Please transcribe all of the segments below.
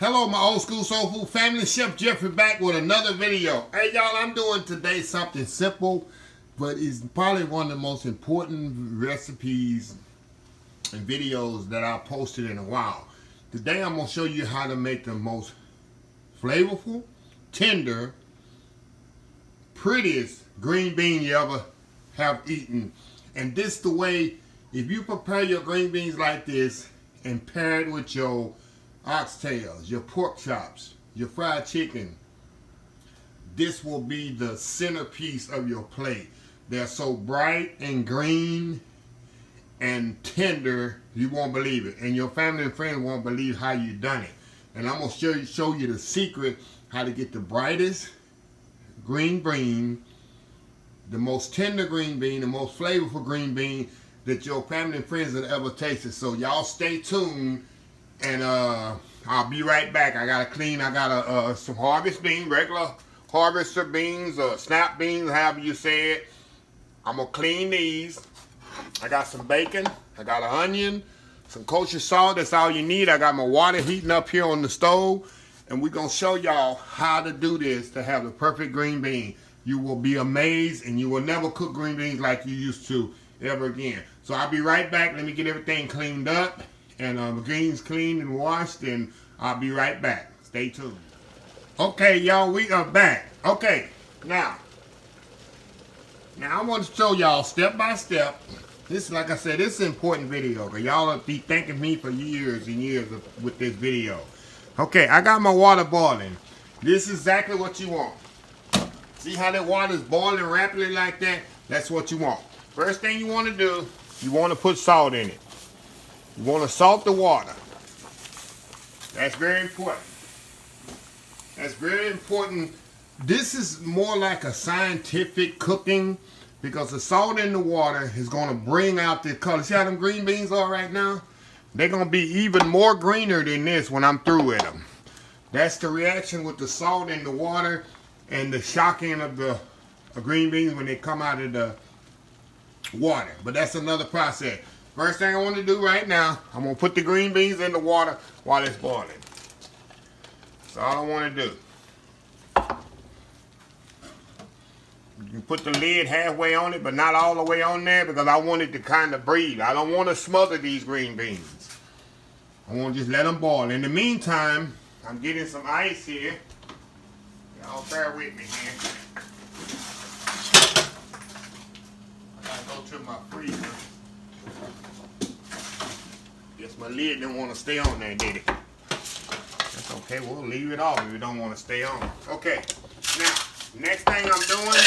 Hello, my old school soul food family. Chef Jeffrey back with another video. Hey, y'all, I'm doing today something simple, but it's probably one of the most important recipes and videos that I posted in a while. Today, I'm going to show you how to make the most flavorful, tender, prettiest green bean you ever have eaten. And this the way, if you prepare your green beans like this and pair it with your oxtails, your pork chops, your fried chicken, this will be the centerpiece of your plate. They're so bright and green and tender, you won't believe it. And your family and friends won't believe how you done it. And I'm going to show you the secret how to get the brightest green bean, the most tender green bean, the most flavorful green bean that your family and friends have ever tasted. So y'all stay tuned. And I'll be right back. I got some harvest beans, regular harvester beans, or snap beans, however you say it. I'm gonna clean these. I got some bacon. I got an onion, some kosher salt. That's all you need. I got my water heating up here on the stove, and we're gonna show y'all how to do this to have the perfect green bean. You will be amazed, and you will never cook green beans like you used to ever again. So I'll be right back. Let me get everything cleaned up. And the greens cleaned and washed, and I'll be right back. Stay tuned. Okay, y'all, we are back. Okay, now I want to show y'all step by step. This, like I said, this is an important video, because y'all will be thanking me for years and years with this video. Okay, I got my water boiling. This is exactly what you want. See how that water is boiling rapidly like that? That's what you want. First thing you want to do, you want to put salt in it. You want to salt the water. That's very important. That's very important. This is more like a scientific cooking, because the salt in the water is going to bring out the color. See how them green beans are right now? They're going to be even more greener than this when I'm through with them. That's the reaction with the salt in the water and the shocking of the green beans when they come out of the water. But that's another process. First thing I want to do right now, I'm going to put the green beans in the water while it's boiling. That's all I want to do. You can put the lid halfway on it, but not all the way on there, because I want it to kind of breathe. I don't want to smother these green beans. I want to just let them boil. In the meantime, I'm getting some ice here. Y'all bear with me here. I got to go to my freezer. Guess my lid didn't want to stay on there, did it? That's okay, we'll leave it off if it don't want to stay on. Okay, now, next thing I'm doing,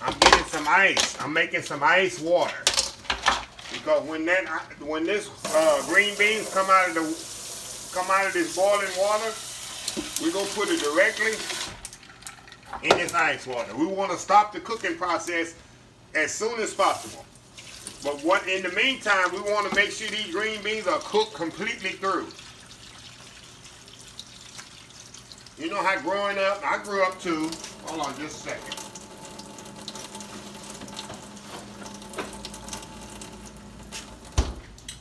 I'm getting some ice. I'm making some ice water. Because when this green beans come out of this boiling water, we're gonna put it directly in this ice water. We want to stop the cooking process as soon as possible. But in the meantime, we want to make sure these green beans are cooked completely through. You know how growing up, I grew up too. Hold on just a second.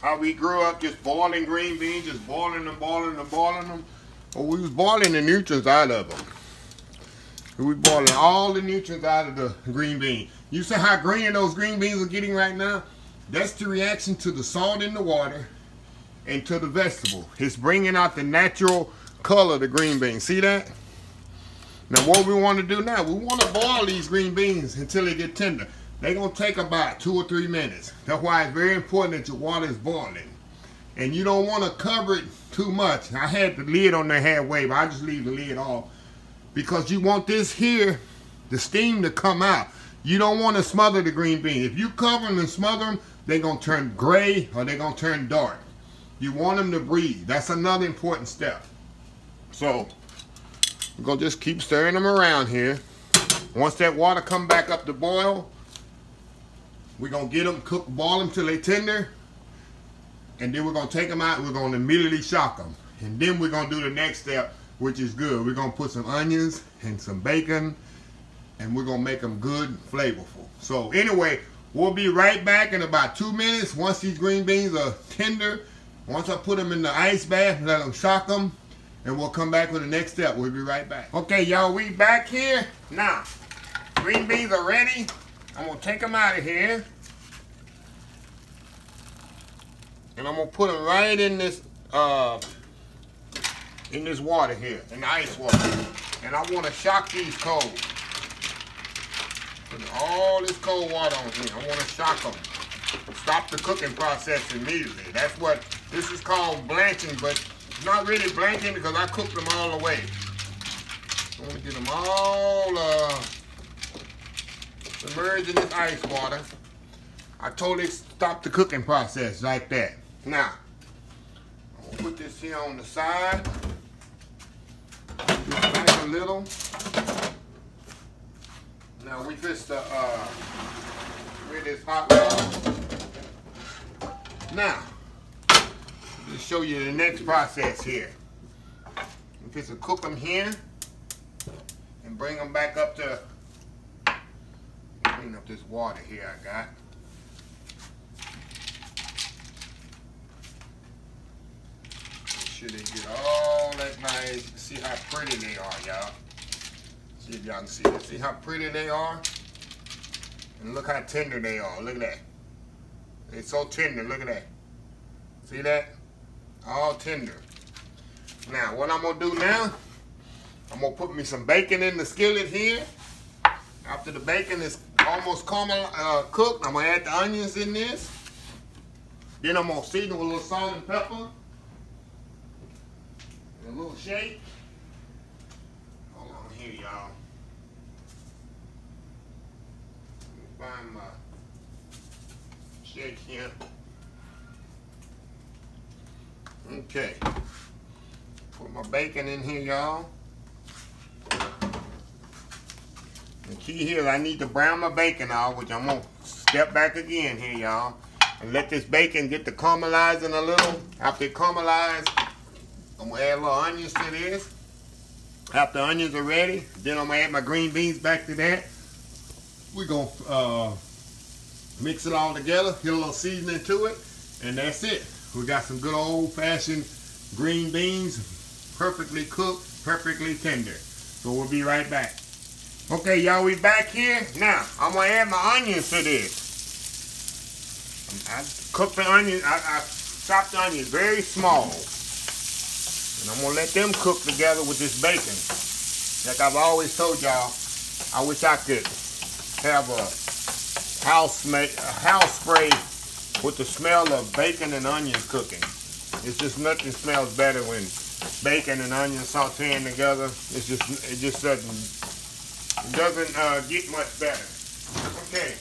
How we grew up just boiling green beans, just boiling them. Well, we was boiling the nutrients out of them. We was boiling all the nutrients out of the green bean. You see how green those green beans are getting right now? That's the reaction to the salt in the water and to the vegetable. It's bringing out the natural color of the green beans. See that? Now what we want to do now, we want to boil these green beans until they get tender. They're going to take about 2 or 3 minutes. That's why it's very important that your water is boiling. And you don't want to cover it too much. I had the lid on there halfway, but I just leave the lid off. Because you want this here, the steam to come out. You don't want to smother the green bean. If you cover them and smother them, they're going to turn gray or they're going to turn dark. You want them to breathe. That's another important step. So, we're going to just keep stirring them around here. Once that water come back up to boil, we're going to get them cooked, boil them till they tender. And then we're going to take them out and we're going to immediately shock them. And then we're going to do the next step, which is good. We're going to put some onions and some bacon, and we're going to make them good and flavorful. So anyway, we'll be right back in about 2 minutes once these green beans are tender. Once I put them in the ice bath, let them shock them, and we'll come back with the next step. We'll be right back. Okay, y'all, we back here. Now, green beans are ready. I'm gonna take them out of here. And I'm gonna put them right in this water here, in the ice water. And I wanna shock these cold. Put all this cold water on here. I wanna shock them. Stop the cooking process immediately. That's what this is called, blanching, but it's not really blanching because I cooked them all the way. I want to get them all submerged in this ice water. I totally stopped the cooking process like that. Now, I'm going to put this here on the side. Just back a little. Now we just rid this hot water. Now, just show you the next process here. I'm just to cook them here and bring them back up to, clean up this water here I got. Make sure they get all that nice. See how pretty they are, y'all. See if y'all can see that. See how pretty they are? And look how tender they are. Look at that. They're so tender. Look at that. See that? All tender. Now, what I'm going to do now, I'm going to put me some bacon in the skillet here. After the bacon is almost cooked, I'm going to add the onions in this. Then I'm going to season with a little salt and pepper. And a little shake. Hold on here, y'all. Find my shake here. Okay. Put my bacon in here, y'all. The key here is I need to brown my bacon off, which I'm gonna step back again here, y'all, and let this bacon get to caramelizing a little. After it caramelizes, I'm gonna add a little onions to this. After the onions are ready, then I'm gonna add my green beans back to that. We're gonna mix it all together, get a little seasoning to it, and that's it. We got some good old-fashioned green beans, perfectly cooked, perfectly tender. So we'll be right back. Okay, y'all, we back here. Now, I'm gonna add my onions to this. I cooked the onions, I chopped the onions very small. And I'm gonna let them cook together with this bacon. Like I've always told y'all, I wish I could have a house spray with the smell of bacon and onions cooking. It's just nothing smells better when bacon and onions sauteing together. It just doesn't get much better. Okay.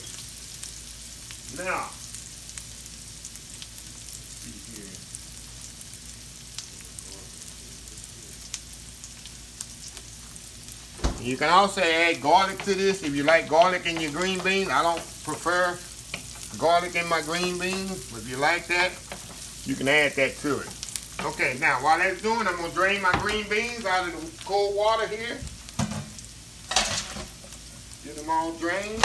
Now, you can also add garlic to this if you like garlic in your green beans. I don't prefer garlic in my green beans, but if you like that, you can add that to it. Okay, now while that's doing, I'm gonna drain my green beans out of the cold water here. Get them all drained.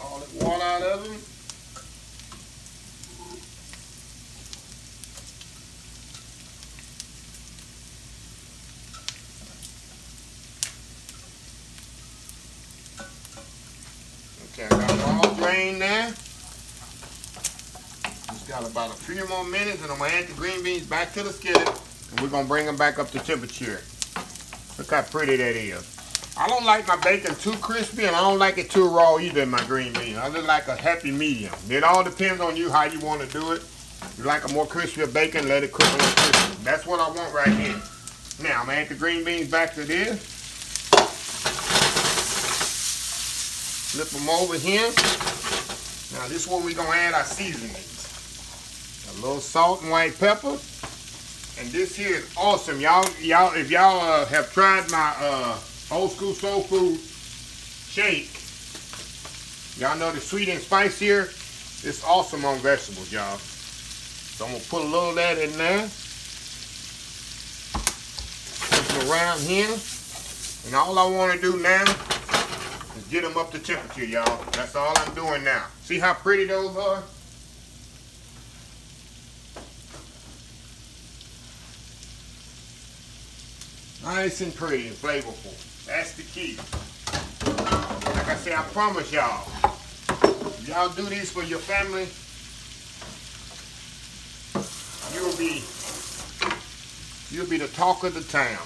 All the water out of them. Okay, I got them all drained there. Just got about a few more minutes and I'm going to add the green beans back to the skillet and we're going to bring them back up to temperature. Look how pretty that is. I don't like my bacon too crispy and I don't like it too raw either in my green beans. I just like a happy medium. It all depends on you how you want to do it. If you like a more crispier bacon, let it cook a little crispy. That's what I want right here. Now, I'm going to add the green beans back to this. Flip them over here. Now this is where we're going to add our seasonings. A little salt and white pepper. And this here is awesome. If y'all have tried my old school soul food shake, y'all know the sweet and spice here. It's awesome on vegetables, y'all. So I'm going to put a little of that in there. Put it around here. And all I want to do now is get them up to temperature, y'all. That's all I'm doing now. See how pretty those are? Nice and pretty and flavorful. That's the key. Like I said, I promise y'all, if y'all do this for your family, you'll be the talk of the town.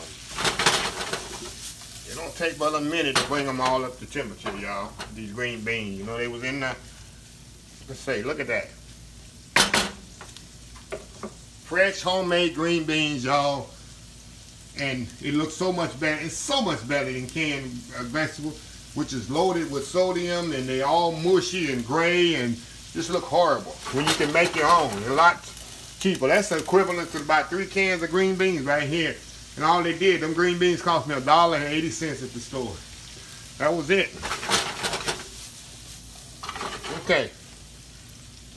It don't take but a minute to bring them all up to temperature, y'all. These green beans, you know, they was in the, let's say, look at that. Fresh homemade green beans, y'all. And it looks so much better. It's so much better than canned vegetables, which is loaded with sodium, and they all mushy and gray and just look horrible. When you can make your own, a lot cheaper. That's equivalent to about 3 cans of green beans right here. And all they did, them green beans cost me $1.80 at the store. That was it. Okay.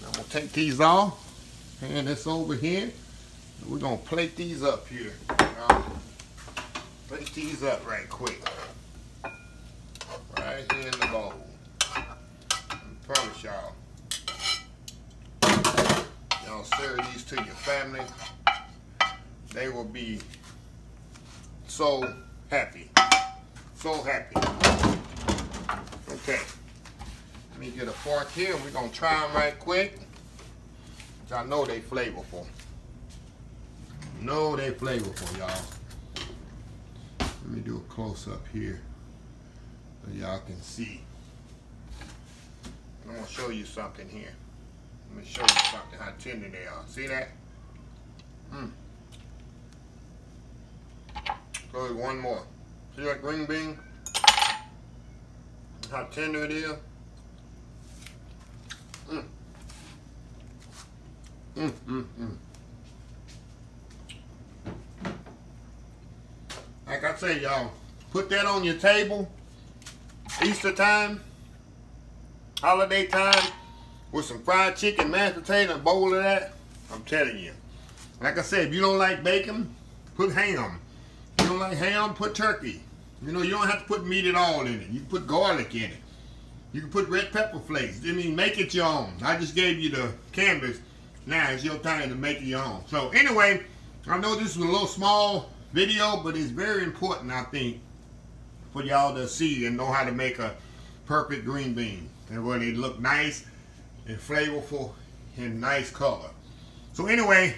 I'm gonna take these off. Hand this over here. We're gonna plate these up here. Plate these up right quick. Right here in the bowl. I promise y'all. Y'all serve these to your family. They will be so happy. So happy. Okay. Let me get a fork here and we're gonna try them right quick. I know they flavorful. Know they flavorful, y'all. Let me do a close up here so y'all can see. I'm gonna show you something here. Let me show you something, how tender they are. See that? Go one more. See that green bean? How tender it is? Like I say, y'all, put that on your table. Easter time, holiday time, with some fried chicken, mashed potato, a bowl of that. I'm telling you. Like I said, if you don't like bacon, put ham. If you don't like ham, put turkey. You know, you don't have to put meat at all in it. You can put garlic in it. You can put red pepper flakes. I mean, make it your own. I just gave you the canvas. Now it's your time to make it your own. So anyway, I know this is a little small video, but it's very important, I think, for y'all to see and know how to make a perfect green bean. And where they look nice and flavorful and nice color. So anyway,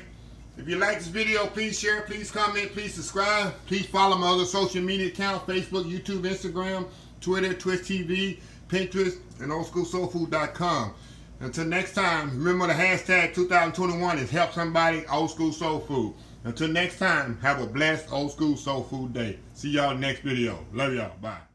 if you like this video, please share, please comment, please subscribe. Please follow my other social media accounts, Facebook, YouTube, Instagram, Twitter, Twitch TV, Pinterest, and oldschoolsoulfood.com. Until next time, remember the hashtag 2021 is help somebody old school soul food. Until next time, have a blessed old school soul food day. See y'all next video. Love y'all. Bye.